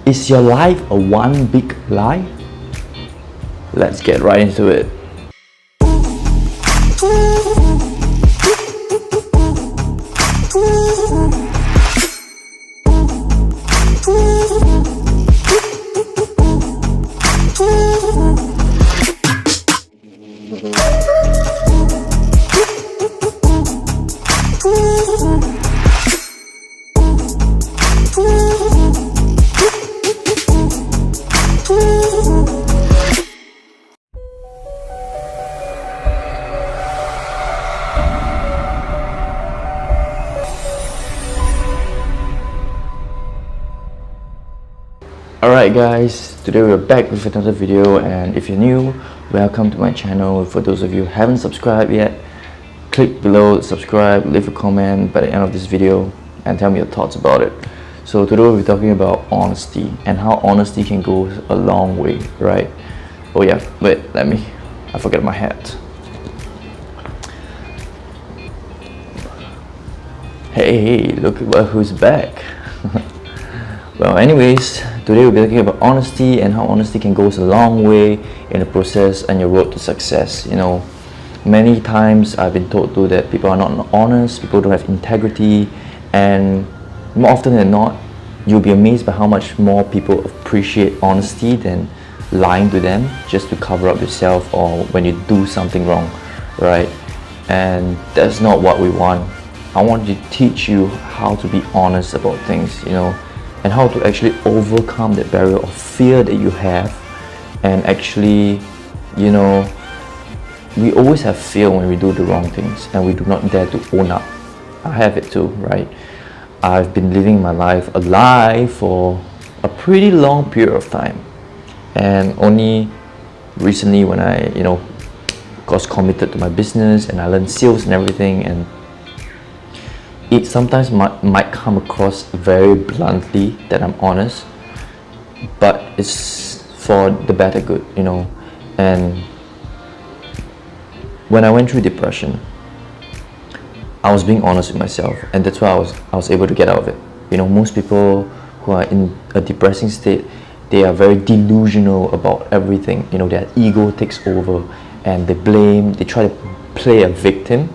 Is your life a one big lie? Let's get right into it. Alright guys, today we're back with another video, and if you're new, welcome to my channel. For those of you who haven't subscribed yet, click below, subscribe, leave a comment by the end of this video and tell me your thoughts about it. So today we'll be talking about honesty and how honesty can go a long way, right? Oh yeah, wait, I forgot my hat. Hey, look at who's back. Well, anyways, today we'll be talking about honesty and how honesty can go a long way in the process and your road to success. You know, many times I've been told too that people are not honest, people don't have integrity, and more often than not, you'll be amazed by how much more people appreciate honesty than lying to them just to cover up yourself or when you do something wrong, right? And that's not what we want. I want to teach you how to be honest about things, you know, and how to actually overcome that barrier of fear that you have. And actually, you know, we always have fear when we do the wrong things and we do not dare to own up. I have it too, right? I've been living my life a lie for a pretty long period of time, and only recently when I, you know, got committed to my business and I learned sales and everything, and it sometimes might come across very bluntly that I'm honest, but it's for the better good, you know. And when I went through depression, I was being honest with myself, and that's why I was able to get out of it. You know, most people who are in a depressing state, they are very delusional about everything. You know, their ego takes over and they blame, they try to play a victim.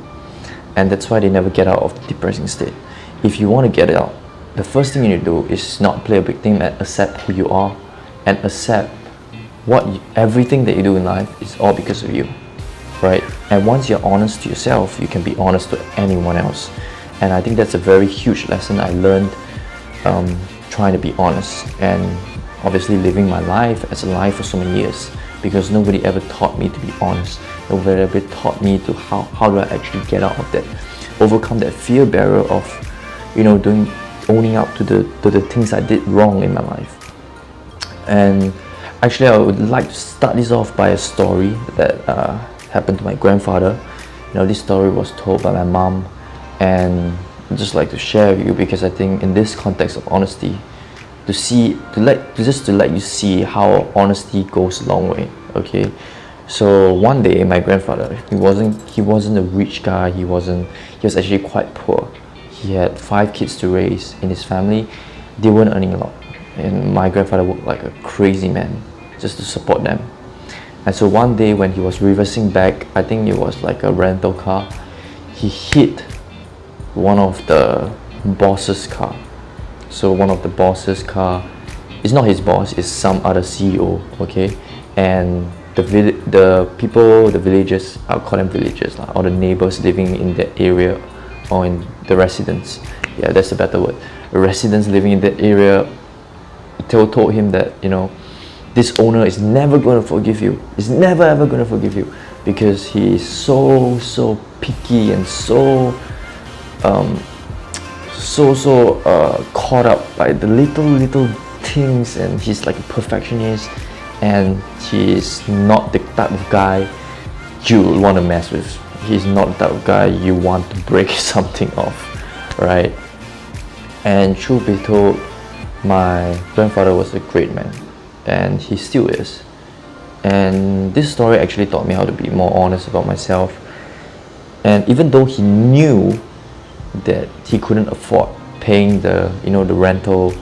And that's why they never get out of the depressing state. If you want to get out, the first thing you need to do is not play a victim and accept who you are, and accept everything that you do in life is all because of you, right? And once you're honest to yourself, you can be honest to anyone else. And I think that's a very huge lesson I learned trying to be honest, and obviously living my life as a lie for so many years, because nobody ever taught me to be honest. Nobody ever taught me to how do I actually get out of that, overcome that fear barrier of, you know, owning up to the things I did wrong in my life. And actually, I would like to start this off by a story that happened to my grandfather. You know, this story was told by my mom, and I'd just like to share with you because I think in this context of honesty, to let you see how honesty goes a long way. Okay, so one day my grandfather, he wasn't a rich guy. He was actually quite poor. He had 5 kids to raise in his family. They weren't earning a lot, and my grandfather worked like a crazy man just to support them. And so one day when he was reversing back, I think it was like a rental car, he hit one of the boss's car. So one of the boss's car, it's not his boss, it's some other CEO, okay? And the people, the villagers, I'll call them villagers, or the neighbors living in that area, or in the residents, yeah, that's a better word. The residents living in that area told him that, you know, this owner is never going to forgive you. He's never ever going to forgive you, because he is so picky and so caught up by the little things, and he's like a perfectionist, and he's not the type of guy you want to mess with. He's not the type of guy you want to break something off, right? And truth be told, my grandfather was a great man, and he still is. And this story actually taught me how to be more honest about myself. And even though he knew that he couldn't afford paying the rental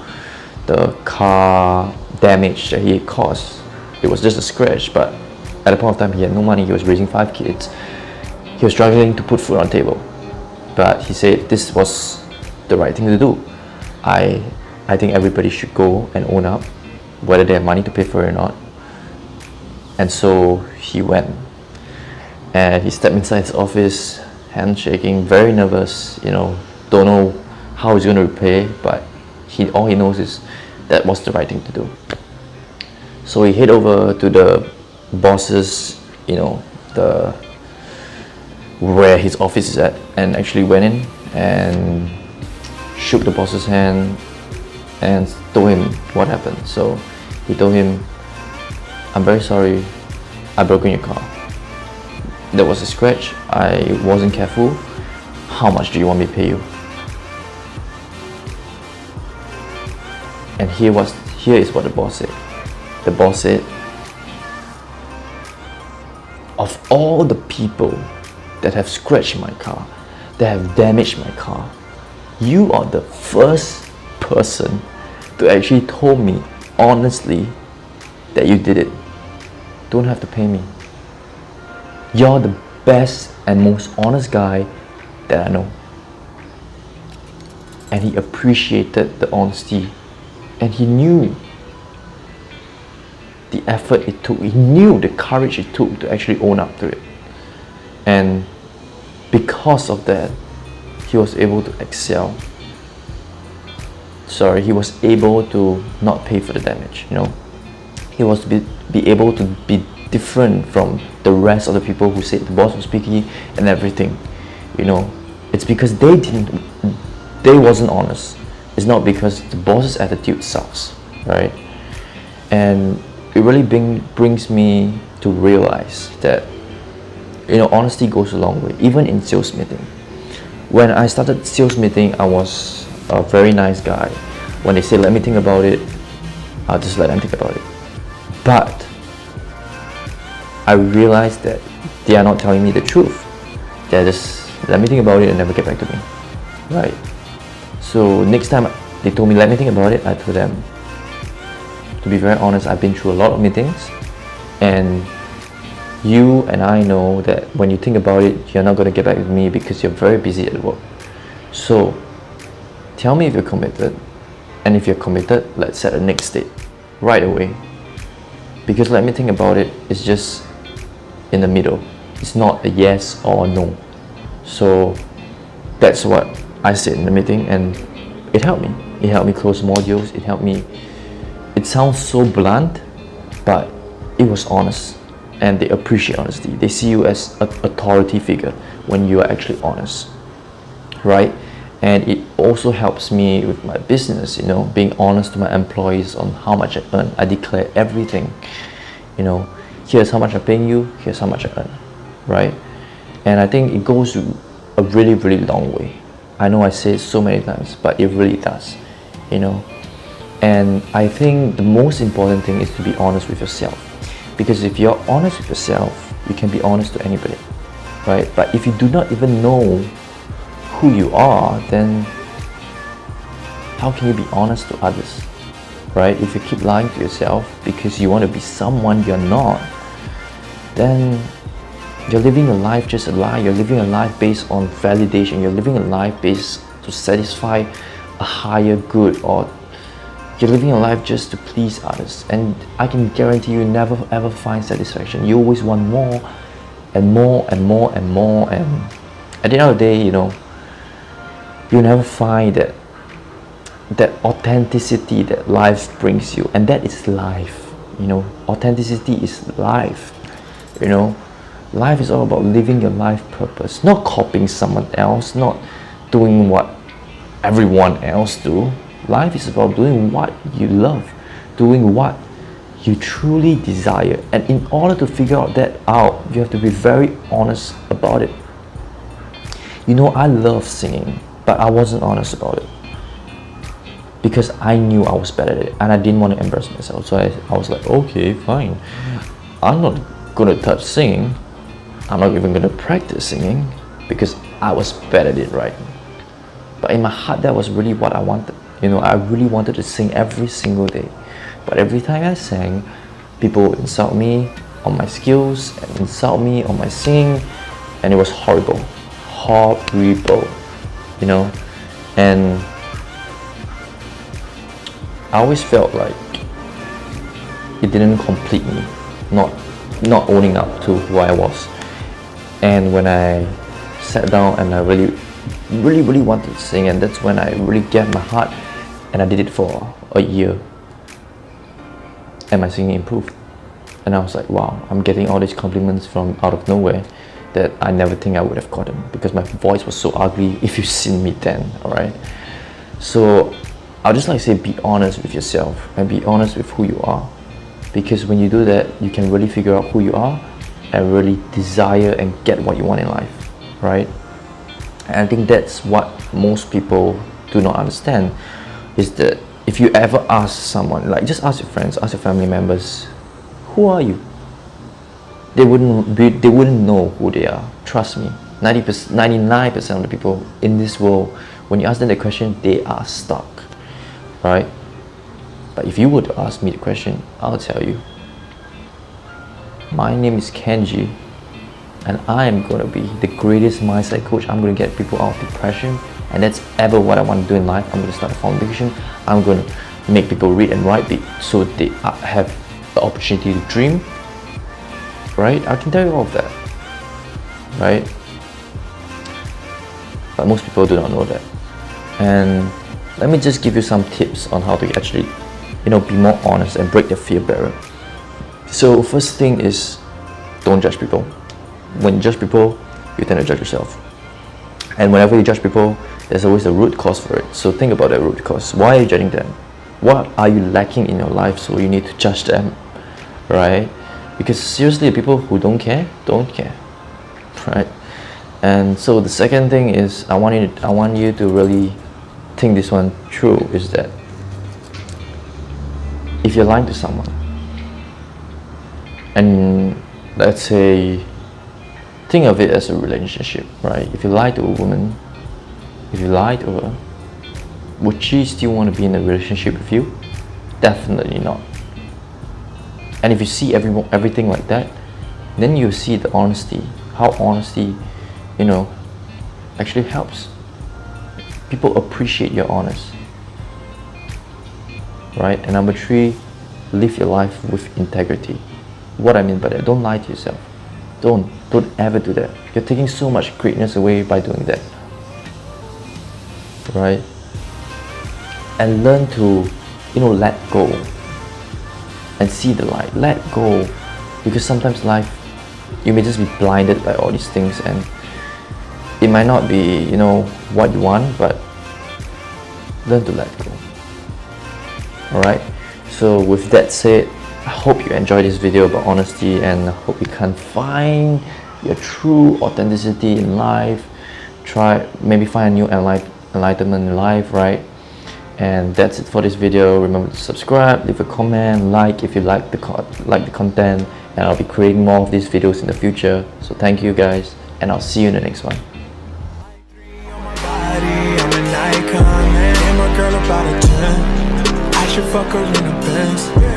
the car damage that he caused. It was just a scratch, but at the point of time he had no money. He was raising 5 kids. He was struggling to put food on the table, but he said this was the right thing to do. I think everybody should go and own up, whether they have money to pay for it or not. And so he went, and he stepped inside his office, hand shaking, very nervous, don't know how he's going to repay, but all he knows is that was the right thing to do. So he head over to the boss's, where his office is at, and actually went in and shook the boss's hand and told him what happened. So he told him, I'm very sorry, I broke in your car. There was a scratch, I wasn't careful. How much do you want me to pay you? And here is what the boss said. The boss said, of all the people that have scratched my car, that have damaged my car, you are the first person to actually told me honestly that you did it. Don't have to pay me. You're the best and most honest guy that I know. And he appreciated the honesty, and he knew the effort it took. He knew the courage it took to actually own up to it. And because of that, he was able to excel. He was able to not pay for the damage, He was be able to be different from the rest of the people who said the boss was picky and everything. It's because they wasn't honest. It's not because the boss's attitude sucks, right? And it really brings me to realize that honesty goes a long way, even in sales meeting. When I started sales meeting, I was a very nice guy. When they say let me think about it, I'll just let them think about it. But I realized that they are not telling me the truth. They're just let me think about it and never get back to me, right? So next time they told me let me think about it, I told them, to be very honest, I've been through a lot of meetings, and you and I know that when you think about it, you're not going to get back with me because you're very busy at work. So tell me if you're committed, and if you're committed, let's set a next date right away. Because let me think about it, it's just in the middle. It's not a yes or a no. So that's what I said in the meeting, and it helped me. It helped me close more deals. It helped me. It sounds so blunt, but it was honest, and they appreciate honesty. They see you as an authority figure when you are actually honest, right? And it also helps me with my business, being honest to my employees on how much I earn. I declare everything, here's how much I'm paying you, here's how much I earn, right? And I think it goes a really, really long way. I know I say it so many times, but it really does, And I think the most important thing is to be honest with yourself. Because if you're honest with yourself, you can be honest to anybody, right? But if you do not even know who you are, then how can you be honest to others, right? If you keep lying to yourself because you want to be someone you're not, then you're living a life just a lie. You're living a life based on validation. You're living a life based to satisfy a higher good, or you're living a life just to please others. And I can guarantee you never ever find satisfaction. You always want more and more and more and more, and at the end of the day, you'll never find that authenticity that life brings you. And that is life. Authenticity is life. Life is all about living your life purpose, not copying someone else, not doing what everyone else do. Life is about doing what you love, doing what you truly desire. And in order to figure that out, you have to be very honest about it. I love singing, but I wasn't honest about it because I knew I was better at it, and I didn't want to embarrass myself. So I was like, okay, fine, I'm not going to touch singing. I'm not even going to practice singing because I was bad at it, right? But in my heart, that was really what I wanted. You know, I really wanted to sing every single day. But every time I sang, people would insult me on my skills and insult me on my singing, and it was horrible. Horrible. You know? And I always felt like it didn't complete me, not owning up to who I was. And when I sat down and I really wanted to sing, and that's when I really gave my heart, and I did it for a year, and my singing improved. And I was like, wow, I'm getting all these compliments from out of nowhere that I never think I would have gotten, because my voice was so ugly if you've seen me then. Alright, so I'll just like say, be honest with yourself and be honest with who you are, because when you do that, you can really figure out who you are and really desire and get what you want in life, right? And I think that's what most people do not understand, is that if you ever ask someone, like just ask your friends, ask your family members, who are you? They wouldn't know who they are. Trust me. 99% of the people in this world, when you ask them the question, they are stuck, right? But if you were to ask me the question, I'll tell you. My name is Kenji, and I am going to be the greatest mindset coach. I'm going to get people out of depression, and that's ever what I want to do in life. I'm going to start a foundation. I'm going to make people read and write so they have the opportunity to dream, right? I can tell you all of that, right? But most people do not know that. And let me just give you some tips on how to actually, you know, be more honest and break the fear barrier. So first thing is, don't judge people. When you judge people, you tend to judge yourself. And whenever you judge people, there's always a root cause for it. So think about that root cause. Why are you judging them? What are you lacking in your life so you need to judge them, right? Because seriously, people who don't care, right? And so the second thing is, I want you to really think this one through, is that if you're lying to someone, and let's say, think of it as a relationship, right? If you lie to a woman, if you lie to her, would she still want to be in a relationship with you? Definitely not. And if you see everything like that, then you see the honesty, how honesty, you know, actually helps. People appreciate your honest, right? And number 3, live your life with integrity. What I mean by that, don't lie to yourself. Don't ever do that. You're taking so much greatness away by doing that, right? And learn to, you know, let go and see the light. Let go, because sometimes life, you may just be blinded by all these things, and it might not be, you know, what you want, but learn to let go. Alright, so with that said, I hope you enjoyed this video about honesty, and I hope you can find your true authenticity in life. Maybe find a new enlightenment in life, right? And that's it for this video. Remember to subscribe, leave a comment, like if you like the content, and I'll be creating more of these videos in the future. So thank you guys, and I'll see you in the next one. Fuck her in the Benz.